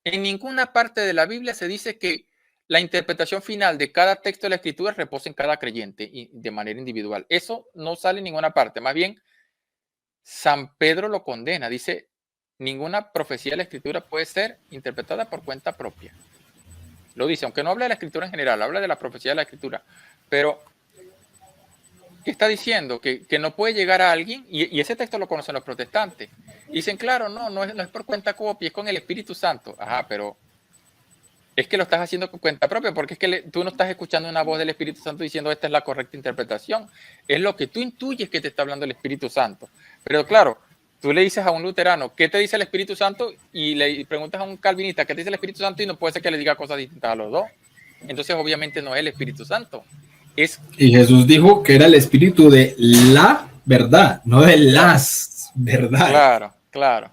En ninguna parte de la Biblia se dice que la interpretación final de cada texto de la Escritura reposa en cada creyente y de manera individual. Eso no sale en ninguna parte. Más bien, San Pedro lo condena. Dice, ninguna profecía de la Escritura puede ser interpretada por cuenta propia. Lo dice, aunque no habla de la Escritura en general, habla de la profecía de la Escritura. Pero, ¿qué está diciendo? Que no puede llegar a alguien, y ese texto lo conocen los protestantes. Dicen, claro, no es por cuenta propia, es con el Espíritu Santo. Ajá, pero es que lo estás haciendo con cuenta propia, porque es que tú no estás escuchando una voz del Espíritu Santo diciendo esta es la correcta interpretación. Es lo que tú intuyes que te está hablando el Espíritu Santo. Pero claro, tú le dices a un luterano, ¿qué te dice el Espíritu Santo? Y le preguntas a un calvinista, ¿qué te dice el Espíritu Santo? Y no puede ser que le diga cosas distintas a los dos. Entonces, obviamente, no es el Espíritu Santo. Y Jesús dijo que era el Espíritu de la verdad, no de las verdades. Claro, claro.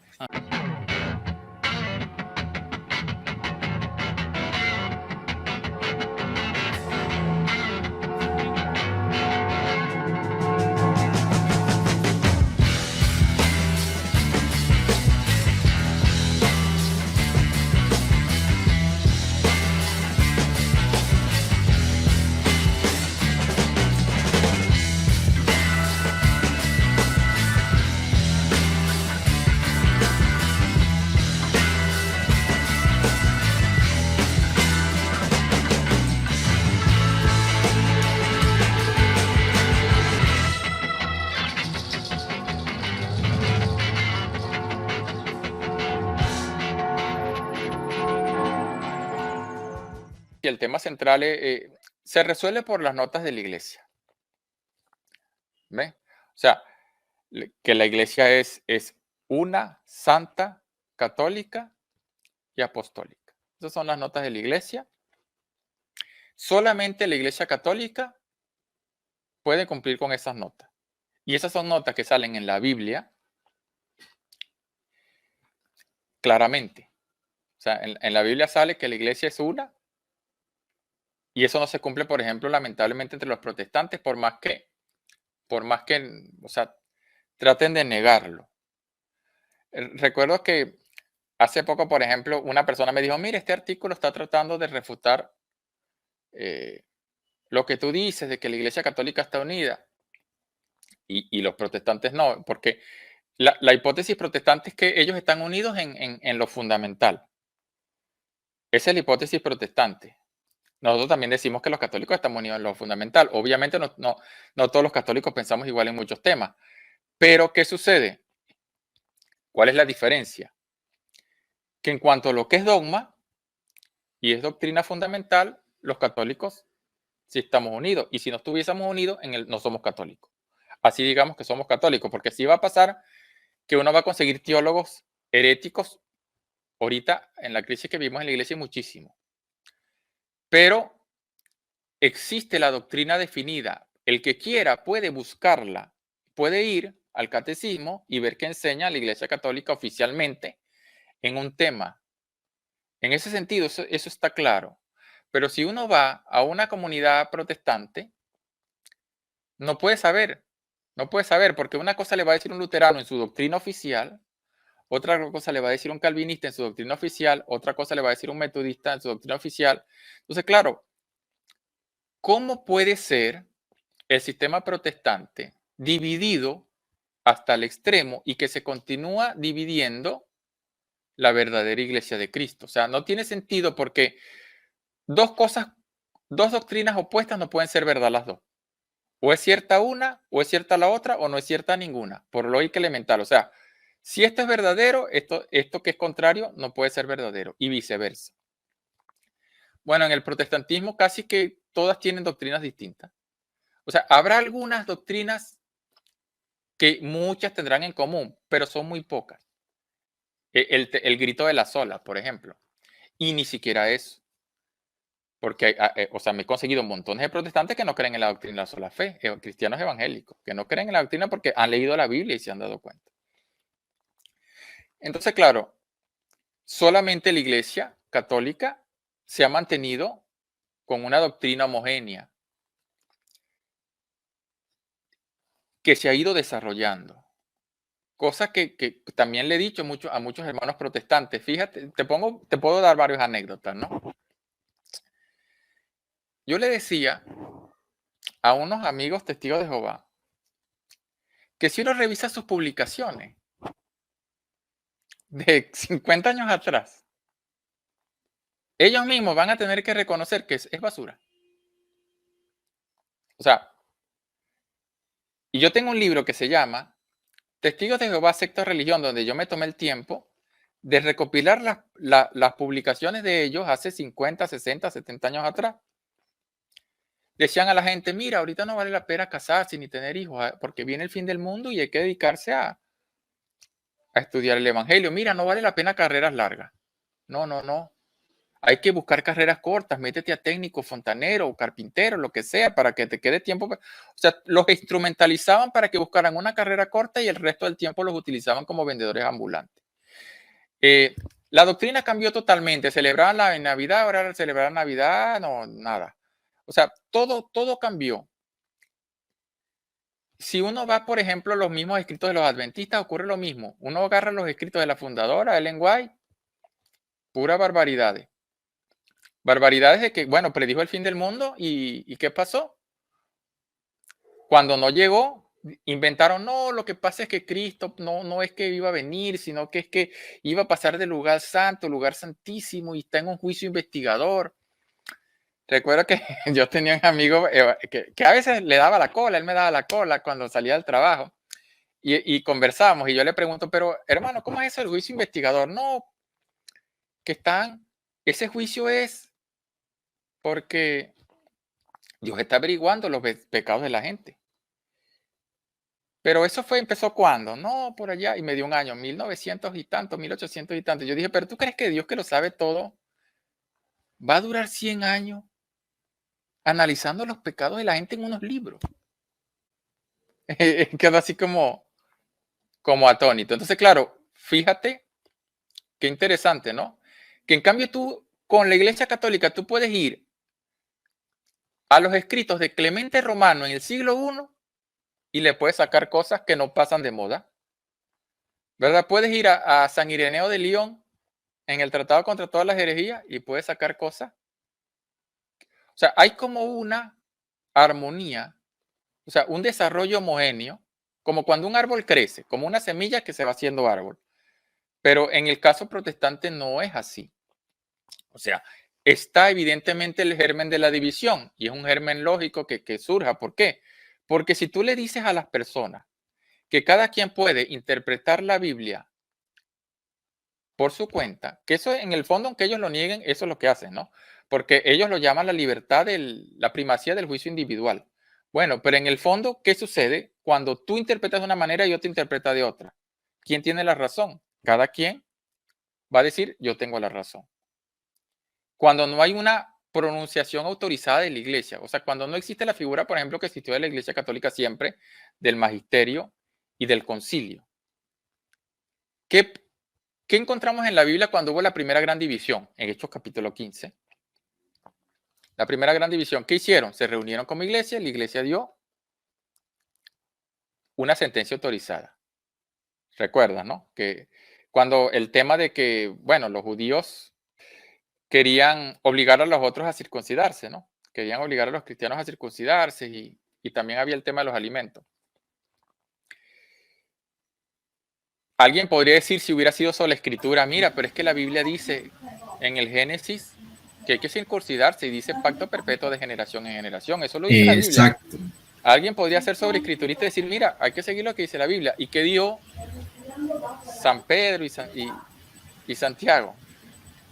Y el tema central se resuelve por las notas de la iglesia. ¿Ve? O sea, que la iglesia es una, santa, católica y apostólica. Esas son las notas de la iglesia. Solamente la iglesia católica puede cumplir con esas notas. Y esas son notas que salen en la Biblia claramente. O sea, en la Biblia sale que la iglesia es una y eso no se cumple, por ejemplo, lamentablemente entre los protestantes, o sea, traten de negarlo. Recuerdo que hace poco, por ejemplo, una persona me dijo, mire, este artículo está tratando de refutar lo que tú dices de que la Iglesia Católica está unida y los protestantes no, porque la hipótesis protestante es que ellos están unidos en lo fundamental. Esa es la hipótesis protestante. Nosotros también decimos que los católicos estamos unidos en lo fundamental. Obviamente no todos los católicos pensamos igual en muchos temas. Pero, ¿qué sucede? ¿Cuál es la diferencia? Que en cuanto a lo que es dogma y es doctrina fundamental, los católicos sí estamos unidos. Y si no estuviésemos unidos, no somos católicos. Así digamos que somos católicos, porque sí va a pasar que uno va a conseguir teólogos heréticos. Ahorita, en la crisis que vivimos en la iglesia, muchísimo. Pero existe la doctrina definida. El que quiera puede buscarla, puede ir al catecismo y ver qué enseña la Iglesia Católica oficialmente en un tema. En ese sentido, eso está claro. Pero si uno va a una comunidad protestante, no puede saber, porque una cosa le va a decir un luterano en su doctrina oficial, otra cosa le va a decir un calvinista en su doctrina oficial, otra cosa le va a decir un metodista en su doctrina oficial. Entonces, claro, ¿cómo puede ser el sistema protestante dividido hasta el extremo y que se continúa dividiendo la verdadera iglesia de Cristo? O sea, no tiene sentido porque dos doctrinas opuestas no pueden ser verdad las dos. O es cierta una, o es cierta la otra, o no es cierta ninguna, por lógica elemental. O sea, si esto es verdadero, esto que es contrario no puede ser verdadero y viceversa. Bueno, en el protestantismo casi que todas tienen doctrinas distintas. O sea, habrá algunas doctrinas que muchas tendrán en común, pero son muy pocas. El grito de las olas, por ejemplo. Y ni siquiera eso. Porque, o sea, me he conseguido montones de protestantes que no creen en la doctrina de la sola fe, cristianos evangélicos, que no creen en la doctrina porque han leído la Biblia y se han dado cuenta. Entonces, claro, solamente la Iglesia Católica se ha mantenido con una doctrina homogénea que se ha ido desarrollando cosa que también le he dicho a muchos hermanos protestantes. Fíjate, te puedo dar varias anécdotas, ¿no? Yo le decía a unos amigos testigos de Jehová que si uno revisa sus publicaciones de 50 años atrás, ellos mismos van a tener que reconocer que es basura. O sea, y yo tengo un libro que se llama Testigos de Jehová, secta o religión, donde yo me tomé el tiempo de recopilar las publicaciones de ellos hace 50, 60, 70 años atrás. Decían a la gente, mira, ahorita no vale la pena casarse ni tener hijos, porque viene el fin del mundo y hay que dedicarse a estudiar el evangelio. Mira, no vale la pena carreras largas. No, no, no. Hay que buscar carreras cortas, métete a técnico, fontanero o carpintero, lo que sea, para que te quede tiempo. O sea, los instrumentalizaban para que buscaran una carrera corta y el resto del tiempo los utilizaban como vendedores ambulantes. La doctrina cambió totalmente. Celebraban la Navidad, ahora celebrar Navidad, no, nada. O sea, todo cambió. Si uno va, por ejemplo, a los mismos escritos de los adventistas, ocurre lo mismo. Uno agarra los escritos de la fundadora, Ellen White, pura barbaridades. Barbaridades de que, bueno, predijo el fin del mundo y ¿qué pasó? Cuando no llegó, inventaron, no, lo que pasa es que Cristo no es que iba a venir, sino que es que iba a pasar del lugar santo, lugar santísimo, y está en un juicio investigador. Recuerdo que yo tenía un amigo que a veces le daba la cola, él me daba la cola cuando salía del trabajo, y conversábamos, y yo le pregunto, pero hermano, ¿cómo es eso el juicio investigador? No, que ese juicio es porque Dios está averiguando los pecados de la gente. Pero eso empezó ¿cuándo? No, por allá, y me dio un año, 1900 y tanto, 1800 y tanto. Yo dije, pero ¿tú crees que Dios, que lo sabe todo, va a durar 100 años analizando los pecados de la gente en unos libros? Quedó así como atónito. Entonces, claro, fíjate qué interesante, ¿no? Que en cambio tú, con la Iglesia Católica, tú puedes ir a los escritos de Clemente Romano en el siglo I y le puedes sacar cosas que no pasan de moda, ¿verdad? Puedes ir a San Ireneo de León en el Tratado contra todas las herejías y puedes sacar cosas. O sea, hay como una armonía, o sea, un desarrollo homogéneo, como cuando un árbol crece, como una semilla que se va haciendo árbol. Pero en el caso protestante no es así. O sea, está evidentemente el germen de la división y es un germen lógico que surja. ¿Por qué? Porque si tú le dices a las personas que cada quien puede interpretar la Biblia por su cuenta, que eso en el fondo, aunque ellos lo nieguen, eso es lo que hacen, ¿no? Porque ellos lo llaman la libertad, la primacía del juicio individual. Bueno, pero en el fondo, ¿qué sucede cuando tú interpretas de una manera y otro interpreta de otra? ¿Quién tiene la razón? Cada quien va a decir, yo tengo la razón. Cuando no hay una pronunciación autorizada de la iglesia, o sea, cuando no existe la figura, por ejemplo, que existió de la Iglesia Católica siempre, del magisterio y del concilio. ¿Qué encontramos en la Biblia cuando hubo la primera gran división? En Hechos capítulo 15. La primera gran división, ¿qué hicieron? Se reunieron como iglesia, la iglesia dio una sentencia autorizada. Recuerda, ¿no? Que cuando el tema de que, bueno, los judíos querían obligar a los otros a circuncidarse, ¿no? Querían obligar a los cristianos a circuncidarse y también había el tema de los alimentos. Alguien podría decir, si hubiera sido solo la escritura, mira, pero es que la Biblia dice en el Génesis que hay que circuncidarse y dice pacto perpetuo de generación en generación. Eso lo dice la Biblia. Exacto. Alguien podría hacer sobre escriturista y decir, mira, hay que seguir lo que dice la Biblia. ¿Y qué dio San Pedro y Santiago?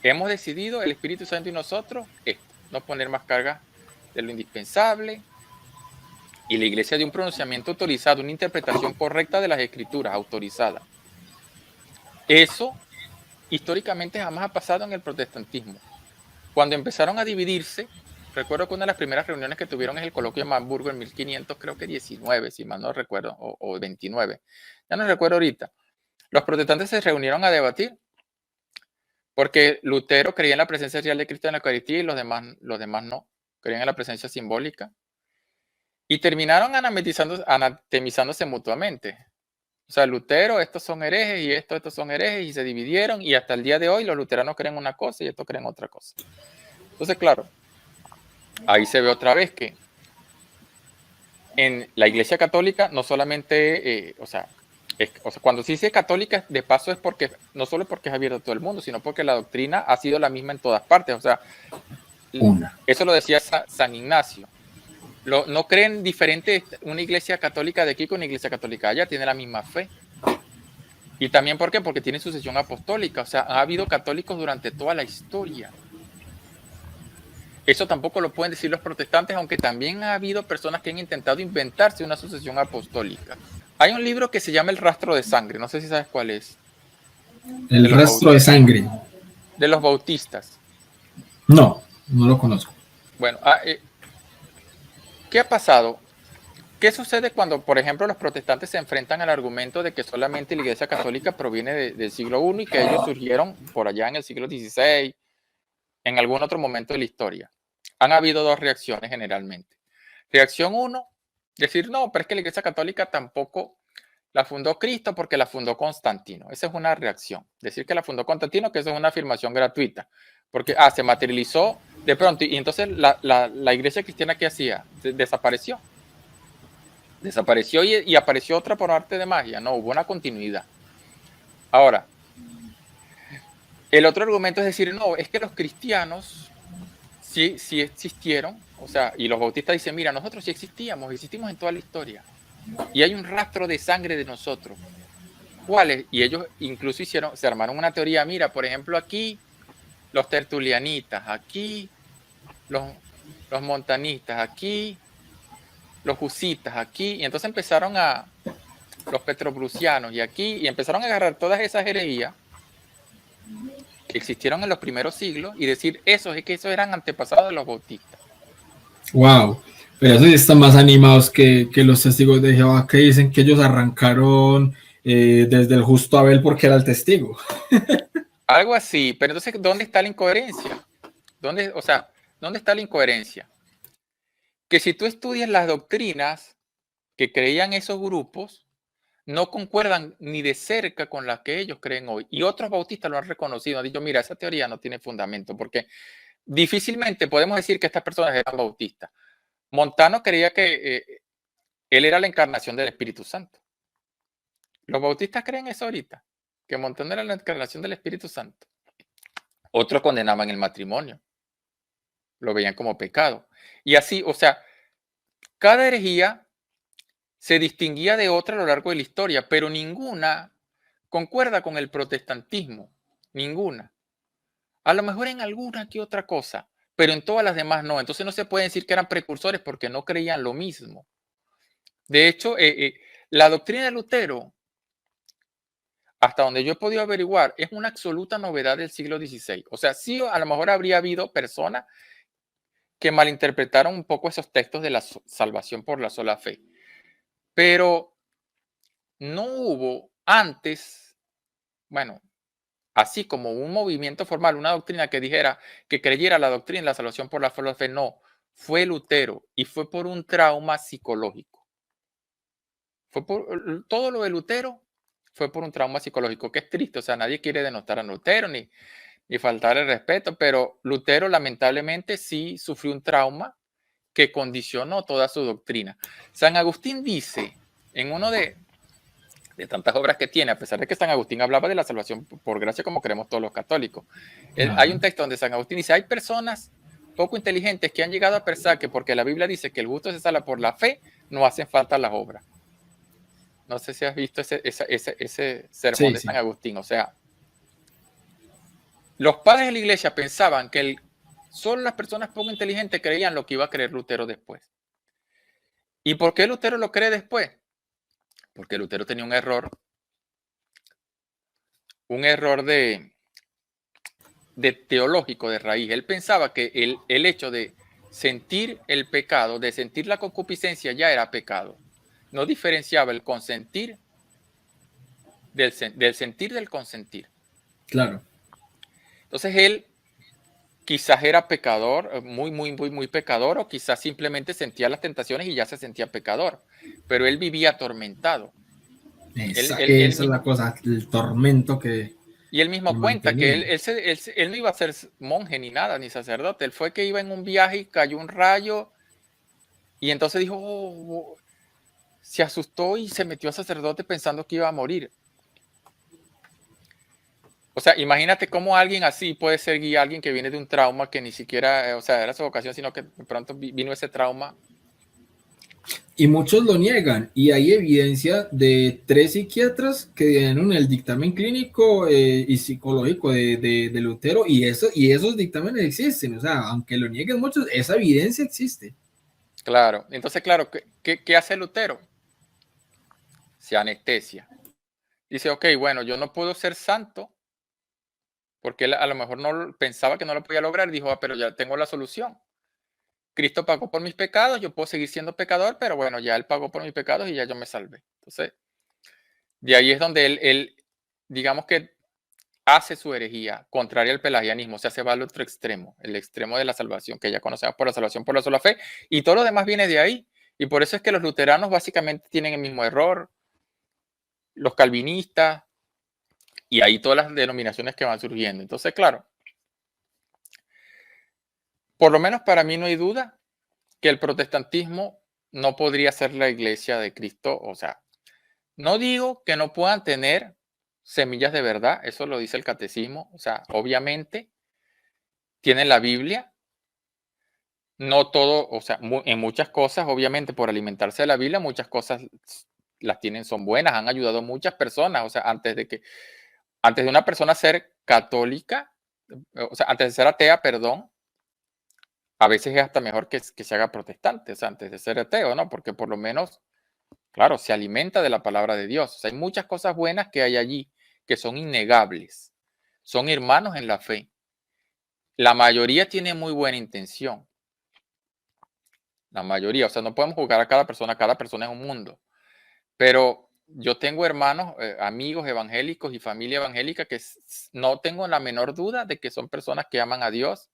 Hemos decidido, el Espíritu Santo y nosotros, no poner más carga de lo indispensable. Y la iglesia dio un pronunciamiento autorizado, una interpretación correcta de las escrituras, autorizada. Eso históricamente jamás ha pasado en el protestantismo. Cuando empezaron a dividirse, recuerdo que una de las primeras reuniones que tuvieron es el coloquio de Hamburgo en 1500, creo que 19, si mal no recuerdo, o 29. Ya no recuerdo ahorita. Los protestantes se reunieron a debatir porque Lutero creía en la presencia real de Cristo en la Eucaristía y los demás no, creían en la presencia simbólica. Y terminaron anatemizándose mutuamente. O sea, Lutero, estos son herejes y estos son herejes y se dividieron y hasta el día de hoy los luteranos creen una cosa y estos creen otra cosa. Entonces, claro, ahí se ve otra vez que en la Iglesia Católica no solamente, cuando se dice católica, de paso es porque, no solo porque es abierto a todo el mundo, sino porque la doctrina ha sido la misma en todas partes. O sea, eso lo decía San Ignacio. No creen diferente una iglesia católica de aquí con una iglesia católica allá, tiene la misma fe. Y también, ¿por qué? Porque tiene sucesión apostólica. O sea, ha habido católicos durante toda la historia. Eso tampoco lo pueden decir los protestantes, aunque también ha habido personas que han intentado inventarse una sucesión apostólica. Hay un libro que se llama El rastro de sangre, no sé si sabes cuál es. El rastro de sangre. De los bautistas. No, no lo conozco. Bueno, ¿qué ha pasado? ¿Qué sucede cuando, por ejemplo, los protestantes se enfrentan al argumento de que solamente la Iglesia Católica proviene del siglo I y que ellos surgieron por allá en el siglo XVI, en algún otro momento de la historia? Han habido dos reacciones generalmente. Reacción 1, decir, no, pero es que la Iglesia Católica tampoco la fundó Cristo porque la fundó Constantino. Esa es una reacción. Decir que la fundó Constantino, que eso es una afirmación gratuita. Porque se materializó de pronto y entonces la Iglesia cristiana, ¿qué hacía? Desapareció. Desapareció y apareció otra por arte de magia. No, hubo una continuidad. Ahora, el otro argumento es decir, no, es que los cristianos sí existieron, o sea, y los bautistas dicen, mira, nosotros sí existimos en toda la historia. Y hay un rastro de sangre de nosotros. ¿Cuáles? Y ellos incluso se armaron una teoría, mira, por ejemplo, aquí los tertulianitas, aquí los montanistas, aquí los husitas, aquí, y entonces empezaron los petrobrusianos y aquí, y empezaron a agarrar todas esas herejías que existieron en los primeros siglos y decir, esos eran antepasados de los bautistas. Wow, pero esos sí están más animados que los testigos de Jehová, que dicen que ellos arrancaron desde el justo Abel porque era el testigo. Algo así, pero entonces, ¿dónde está la incoherencia? ¿Dónde está la incoherencia? Que si tú estudias las doctrinas que creían esos grupos, no concuerdan ni de cerca con las que ellos creen hoy. Y otros bautistas lo han reconocido, han dicho, mira, esa teoría no tiene fundamento, porque difícilmente podemos decir que estas personas eran bautistas. Montano creía que él era la encarnación del Espíritu Santo. Los bautistas creen eso ahorita, que Montano era la encarnación del Espíritu Santo. Otros condenaban el matrimonio, lo veían como pecado. Y así, o sea, cada herejía se distinguía de otra a lo largo de la historia, pero ninguna concuerda con el protestantismo, ninguna. A lo mejor en alguna que otra cosa, pero en todas las demás no. Entonces no se puede decir que eran precursores porque no creían lo mismo. De hecho, la doctrina de Lutero, hasta donde yo he podido averiguar, es una absoluta novedad del siglo XVI. O sea, sí, a lo mejor habría habido personas que malinterpretaron un poco esos textos de la salvación por la sola fe. Pero no hubo antes, bueno, así como un movimiento formal, una doctrina que dijera, que creyera la doctrina de la salvación por la sola fe, no. Fue Lutero y fue por un trauma psicológico. Todo lo de Lutero fue por un trauma psicológico, que es triste. O sea, nadie quiere denostar a Lutero ni faltar el respeto, pero Lutero lamentablemente sí sufrió un trauma que condicionó toda su doctrina. San Agustín dice, en uno de tantas obras que tiene, a pesar de que San Agustín hablaba de la salvación por gracia como creemos todos los católicos, hay un texto donde San Agustín dice, hay personas poco inteligentes que han llegado a pensar que porque la Biblia dice que el justo se salva por la fe, no hacen falta las obras. No sé si has visto ese sermón de San Agustín. O sea, los padres de la iglesia pensaban que solo las personas poco inteligentes creían lo que iba a creer Lutero después. ¿Y por qué Lutero lo cree después? Porque Lutero tenía un error de teológico de raíz. Él pensaba que el hecho de sentir el pecado, de sentir la concupiscencia, ya era pecado. No diferenciaba el consentir del sentir del consentir. Claro. Entonces él quizás era pecador, muy pecador, o quizás simplemente sentía las tentaciones y ya se sentía pecador, pero él vivía atormentado. Esa Él es la cosa, el tormento que y él mismo cuenta que mantenía. él no iba a ser monje ni nada, ni sacerdote. Él fue que iba en un viaje y cayó un rayo y entonces dijo, "Oh", se asustó y se metió a sacerdote pensando que iba a morir. O sea, imagínate cómo alguien así puede ser guía, alguien que viene de un trauma que ni siquiera, o sea, era su vocación, sino que de pronto vino ese trauma. Y muchos lo niegan, y hay evidencia de 3 psiquiatras que dieron el dictamen clínico y psicológico de Lutero, y esos dictámenes existen, o sea, aunque lo nieguen muchos, esa evidencia existe. Claro. Entonces, claro, ¿qué hace Lutero? Se anestesia. Dice, ok, bueno, yo no puedo ser santo, porque él a lo mejor no pensaba que no lo podía lograr, dijo, pero ya tengo la solución. Cristo pagó por mis pecados, yo puedo seguir siendo pecador, pero bueno, ya él pagó por mis pecados y ya yo me salvé. Entonces, de ahí es donde él digamos que hace su herejía, contraria al pelagianismo, o sea, se va al otro extremo, el extremo de la salvación, que ya conocemos por la salvación por la sola fe, y todo lo demás viene de ahí. Y por eso es que los luteranos básicamente tienen el mismo error, los calvinistas, y ahí todas las denominaciones que van surgiendo. Entonces, claro, por lo menos para mí no hay duda que el protestantismo no podría ser la iglesia de Cristo. O sea, no digo que no puedan tener semillas de verdad, eso lo dice el catecismo. O sea, obviamente tienen la Biblia, no todo, o sea, en muchas cosas, obviamente por alimentarse de la Biblia, muchas cosas las tienen, son buenas, han ayudado a muchas personas. O sea, antes de una persona ser católica, o sea, antes de ser atea, perdón, a veces es hasta mejor que se haga protestante, o sea, antes de ser ateo, ¿no? Porque por lo menos, claro, se alimenta de la palabra de Dios. O sea, hay muchas cosas buenas que hay allí que son innegables. Son hermanos en la fe. La mayoría tiene muy buena intención. La mayoría, o sea, no podemos juzgar a cada persona es un mundo. Pero yo tengo hermanos, amigos evangélicos y familia evangélica que no tengo la menor duda de que son personas que aman a Dios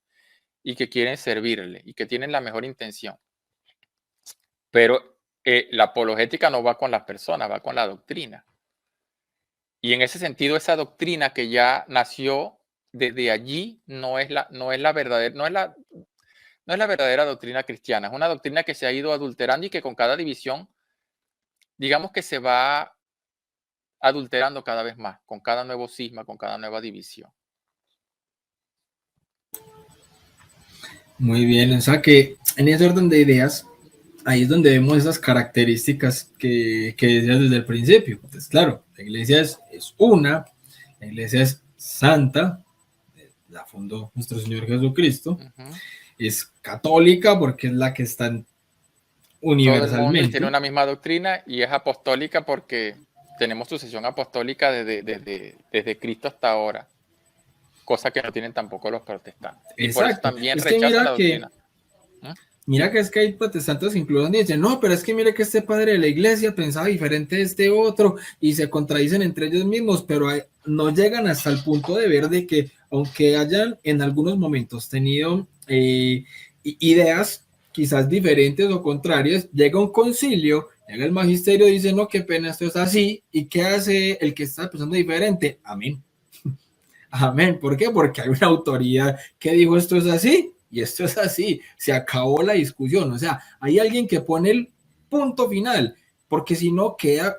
y que quieren servirle y que tienen la mejor intención. Pero la apologética no va con las personas, va con la doctrina. Y en ese sentido, esa doctrina que ya nació desde allí no es la verdadera, no es la verdadera doctrina cristiana. Es una doctrina que se ha ido adulterando y que con cada división, digamos que se va adulterando cada vez más, con cada nuevo cisma, con cada nueva división. Muy bien, o sea que en ese orden de ideas, ahí es donde vemos esas características que decías desde el principio. Entonces, claro, la iglesia es una, la iglesia es santa, la fundó nuestro Señor Jesucristo, Ujú. es católica porque es la que está Todo el mundo y tiene universalmente. una misma doctrina y es apostólica porque tenemos sucesión apostólica desde Cristo hasta ahora, cosa que no tienen tampoco los protestantes. Y por eso Exacto. también Es que rechazan la doctrina. ¿Mm? mira que es que hay protestantes que incluso dicen, no, pero es que mire que este padre de la iglesia pensaba diferente de este otro y se contradicen entre ellos mismos, pero no llegan hasta el punto de ver de que aunque hayan en algunos momentos tenido ideas quizás diferentes o contrarias, llega un concilio, llega el magisterio y dice, no, qué pena, esto es así, ¿y qué hace el que está pensando diferente? Amén. Amén. ¿Por qué? Porque hay una autoridad que dijo esto es así y esto es así. Se acabó la discusión. O sea, hay alguien que pone el punto final, porque si no queda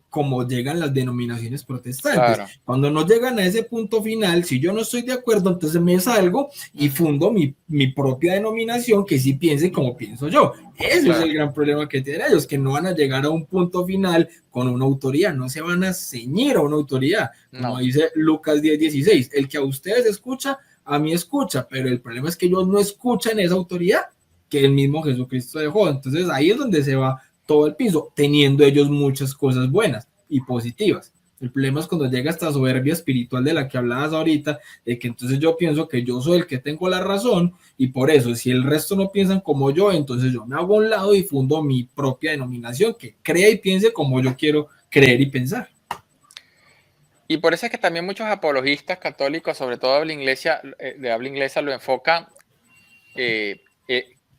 como llegan las denominaciones protestantes. Claro. Cuando no llegan a ese punto final, si yo no estoy de acuerdo, entonces me salgo y Ujú. fundo mi propia denominación que sí piense como pienso yo. Ese es el Claro. gran problema que tienen ellos, que no van a llegar a un punto final con una autoridad, no se van a ceñir a una autoridad, como No, dice Lucas 10:16, el que a ustedes escucha, a mí escucha, pero el problema es que ellos no escuchan esa autoridad que el mismo Jesucristo dejó. Entonces ahí es donde se va todo el piso, teniendo ellos muchas cosas buenas y positivas. El problema es cuando llega esta soberbia espiritual de la que hablabas ahorita, de que entonces yo pienso que yo soy el que tengo la razón y por eso si el resto no piensan como yo, entonces yo me hago a un lado y fundo mi propia denominación que crea y piense como yo quiero creer y pensar. y por eso es que también muchos apologistas católicos, sobre todo de habla inglesa, lo enfocan que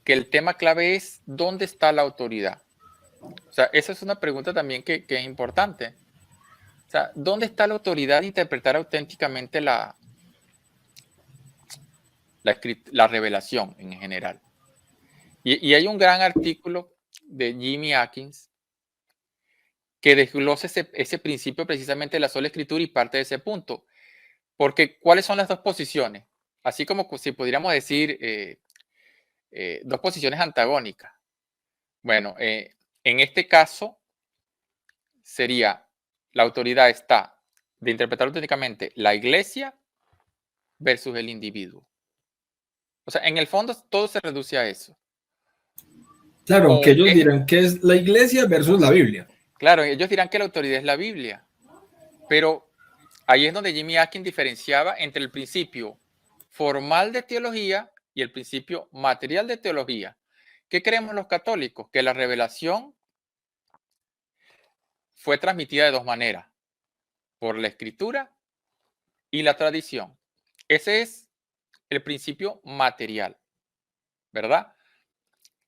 el tema clave es dónde está la autoridad. O sea, esa es una pregunta también que es importante. O sea, ¿dónde está la autoridad de interpretar auténticamente la revelación en general? Y hay un gran artículo de Jimmy Atkins que desglosa ese principio precisamente de la sola escritura y parte de ese punto. Porque, ¿cuáles son las dos posiciones? Así como si pudiéramos decir dos posiciones antagónicas. Bueno, en este caso sería la autoridad está de interpretar auténticamente la iglesia versus el individuo. O sea, en el fondo todo se reduce a eso. Claro, aunque O ellos es, dirán que es la iglesia versus la Biblia. claro, ellos dirán que la autoridad es la Biblia, pero ahí es donde Jimmy Atkins diferenciaba entre el principio formal de teología y el principio material de teología. ¿Qué creemos los católicos? Que la revelación fue transmitida de dos maneras, por la escritura y la tradición. Ese es el principio material, ¿verdad?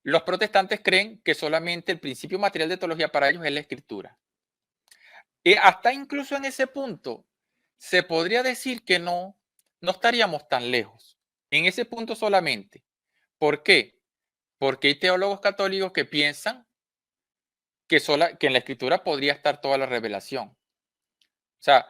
Los protestantes creen que solamente el principio material de teología para ellos es la escritura. Y hasta incluso en ese punto se podría decir que no estaríamos tan lejos. En ese punto solamente. ¿Por qué? Porque hay teólogos católicos que piensan que en la escritura podría estar toda la revelación. O sea,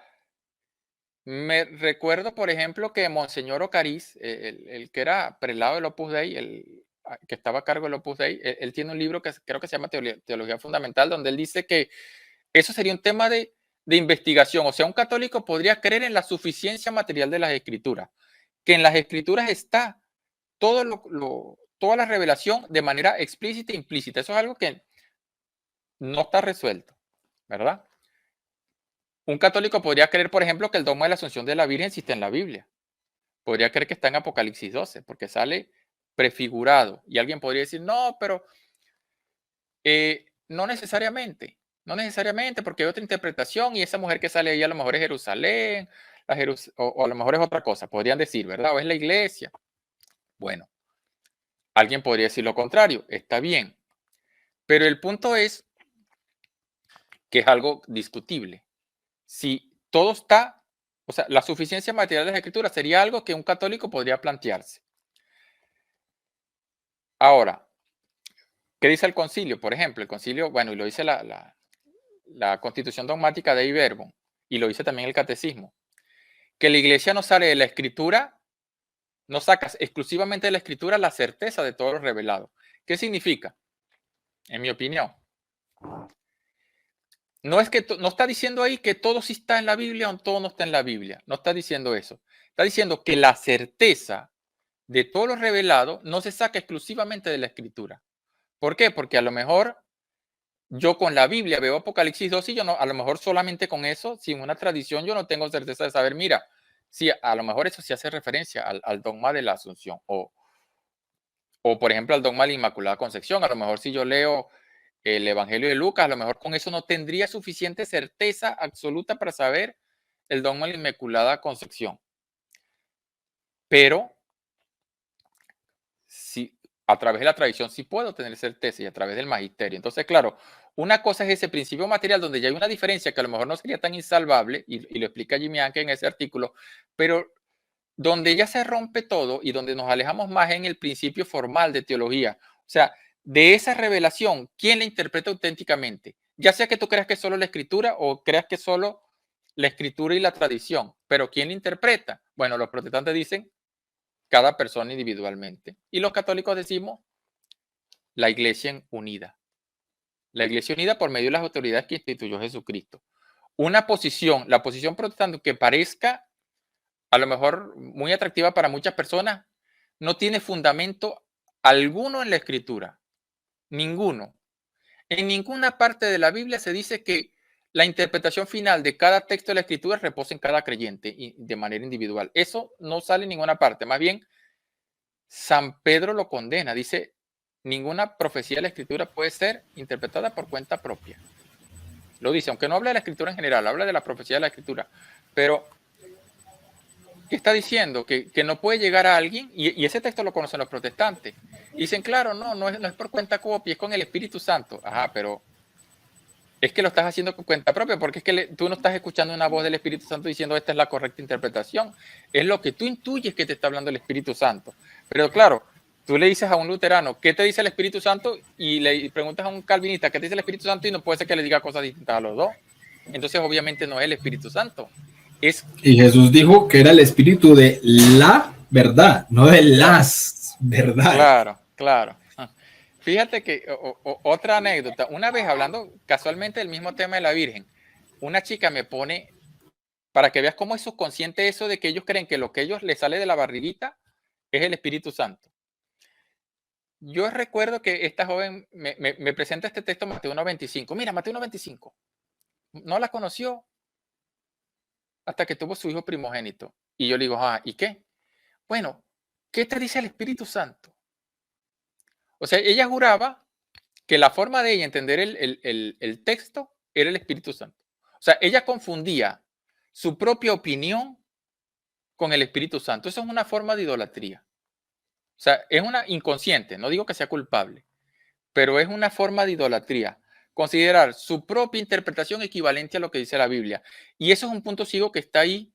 me recuerdo, por ejemplo, que Monseñor Ocariz, el que era prelado del Opus Dei, el que estaba a cargo del Opus Dei, él tiene un libro que creo que se llama Teología Fundamental, donde él dice que eso sería un tema de investigación. O sea, un católico podría creer en la suficiencia material de las escrituras, que en las escrituras está toda la revelación de manera explícita e implícita. Eso es algo que no está resuelto, ¿verdad? Un católico podría creer, por ejemplo, que el dogma de la Asunción de la Virgen existe en la Biblia. Podría creer que está en Apocalipsis 12, porque sale prefigurado. Y alguien podría decir, no, pero no necesariamente. No necesariamente, porque hay otra interpretación y esa mujer que sale ahí a lo mejor es Jerusalén, o a lo mejor es otra cosa, podrían decir, ¿verdad? O es la iglesia. Bueno, alguien podría decir lo contrario, está bien. Pero el punto es que es algo discutible. Si todo está, o sea, la suficiencia material de las escrituras sería algo que un católico podría plantearse. Ahora, ¿qué dice el concilio? Por ejemplo, el concilio, bueno, y lo dice la Constitución Dogmática de Iberbon, y lo dice también el Catecismo, que la iglesia no sale de la escritura, no sacas exclusivamente de la escritura la certeza de todo lo revelado. ¿Qué significa? En mi opinión, no es que no está diciendo ahí que todo sí está en la Biblia o todo no está en la Biblia. No está diciendo eso. Está diciendo que la certeza de todo lo revelado no se saca exclusivamente de la escritura. ¿Por qué? Porque a lo mejor yo con la Biblia veo Apocalipsis 2 y yo no, a lo mejor solamente con eso, sin una tradición, yo no tengo certeza de saber, mira, sí, a lo mejor eso sí hace referencia al dogma de la Asunción o, por ejemplo, al dogma de la Inmaculada Concepción. A lo mejor si yo leo el Evangelio de Lucas, a lo mejor con eso no tendría suficiente certeza absoluta para saber el dogma de la Inmaculada Concepción. Pero sí, a través de la tradición sí puedo tener certeza y a través del magisterio. Entonces, claro, una cosa es ese principio material donde ya hay una diferencia que a lo mejor no sería tan insalvable, y lo explica Jimmy Anke en ese artículo, pero donde ya se rompe todo y donde nos alejamos más en el principio formal de teología. O sea, de esa revelación, ¿quién la interpreta auténticamente? Ya sea que tú creas que es solo la escritura o creas que es solo la escritura y la tradición, pero ¿quién la interpreta? Bueno, los protestantes dicen cada persona individualmente. Y los católicos decimos la iglesia unida. La iglesia unida por medio de las autoridades que instituyó Jesucristo. Una posición, la posición protestante que parezca a lo mejor muy atractiva para muchas personas, no tiene fundamento alguno en la escritura. Ninguno. En ninguna parte de la Biblia se dice que la interpretación final de cada texto de la escritura reposa en cada creyente y de manera individual. Eso no sale en ninguna parte. Más bien, San Pedro lo condena. Dice, ninguna profecía de la escritura puede ser interpretada por cuenta propia. Lo dice, aunque no habla de la escritura en general, habla de la profecía de la escritura. Pero, ¿qué está diciendo? Que no puede llegar a alguien, y ese texto lo conocen los protestantes. Y dicen, claro, no es por cuenta propia, es con el Espíritu Santo. Ajá, pero Es que lo estás haciendo con cuenta propia, porque es que tú no estás escuchando una voz del Espíritu Santo diciendo esta es la correcta interpretación. Es lo que tú intuyes que te está hablando el Espíritu Santo. Pero claro, tú le dices a un luterano, ¿qué te dice el Espíritu Santo? Y le preguntas a un calvinista, ¿qué te dice el Espíritu Santo? Y no puede ser que le diga cosas distintas a los dos. Entonces, obviamente, no es el Espíritu Santo. Y Jesús dijo que era el Espíritu de la verdad, no de las verdades. Claro, claro. Fíjate que otra anécdota, una vez hablando casualmente del mismo tema de la Virgen, una chica me pone, para que veas cómo es subconsciente eso de que ellos creen que lo que ellos les sale de la barriguita es el Espíritu Santo. Yo recuerdo que esta joven me presenta este texto, Mateo 1.25. Mira, Mateo 1.25. No la conoció hasta que tuvo su hijo primogénito. Y yo le digo, ¿y qué? Bueno, ¿qué te dice el Espíritu Santo? O sea, ella juraba que la forma de ella entender el texto era el Espíritu Santo. O sea, ella confundía su propia opinión con el Espíritu Santo. Eso es una forma de idolatría. O sea, es una inconsciente, no digo que sea culpable, pero es una forma de idolatría. Considerar su propia interpretación equivalente a lo que dice la Biblia. Y eso es un punto ciego que está ahí,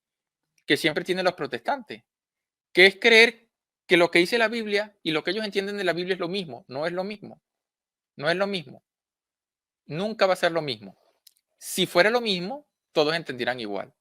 que siempre tienen los protestantes, que es creer que lo que dice la Biblia y lo que ellos entienden de la Biblia es lo mismo. No es lo mismo. No es lo mismo. Nunca va a ser lo mismo. Si fuera lo mismo, todos entendieran igual.